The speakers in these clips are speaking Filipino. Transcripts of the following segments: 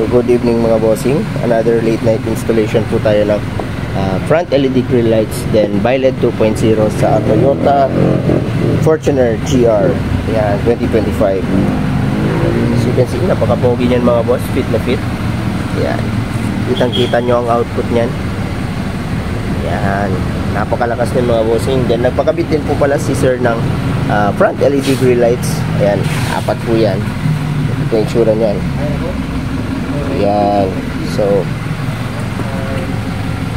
So good evening mga bossing. Another late night installation po tayo ng front LED grill lights, then BiLed 2.0 sa Toyota Fortuner GR. Yan, 2025. As you can see, napaka-pogi niyan mga boss. Fit na fit. Yan. Kitang-kita nyo ang output niyan. Yan. Napakalakas din mga bossing. Then nagpakabit din po pala si sir ng front LED grill lights. Ayan, 4 po yan. Ito yung itsura niyan. Yan. So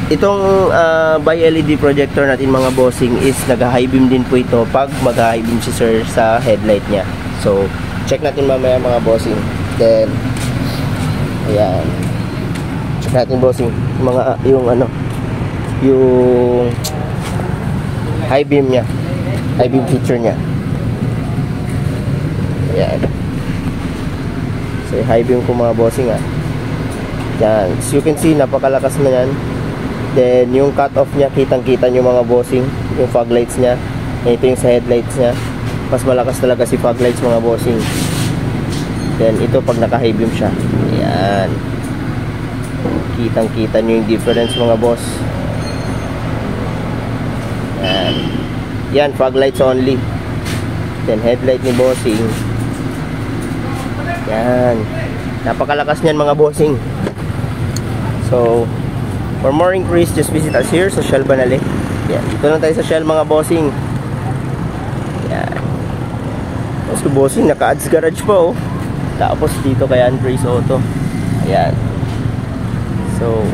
itong BiLed projector natin mga bossing is nag-high beam din po ito pag mag-high beam si sir sa headlight niya. So check natin mamaya mga bossing. Then ayan, check natin bossing yung high beam niya, high beam feature niya. Ayan. So high beam ko mga bossing yan. As you can see, napakalakas na yan. Then yung cut off niya, kitang-kita nyo mga bossing, yung fog lights niya. Ito yung sa headlights niya. Mas malakas talaga si fog lights mga bossing. Then ito pag naka-high beam siya. Ayan. Kitang-kita nyo yung difference mga boss. Ayan. Yan, fog lights only. Then headlight ni bossing. Yan. Napakalakas niyan mga bossing. So for more inquiries, just visit us here sa Shell Banale. Yan. Dito lang tayo sa Shell mga bossing. Yan. Tapos bossing, naka-ads garage pa oh. Tapos dito kay Andres Auto. Ayan. So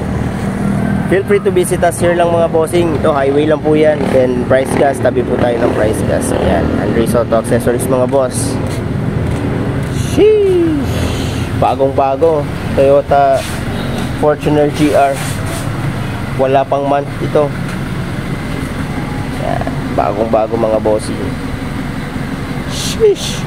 feel free to visit us here lang mga bossing. Ito highway lang po yan. Then Price Gas, tabi po tayo ng Price Gas. Ayan, Andres Auto Accessories mga boss. Sheesh! Bagong bago Toyota Fortuner GR. Wala pang month ito. Ayan, bagong bago mga bossing. Sheesh!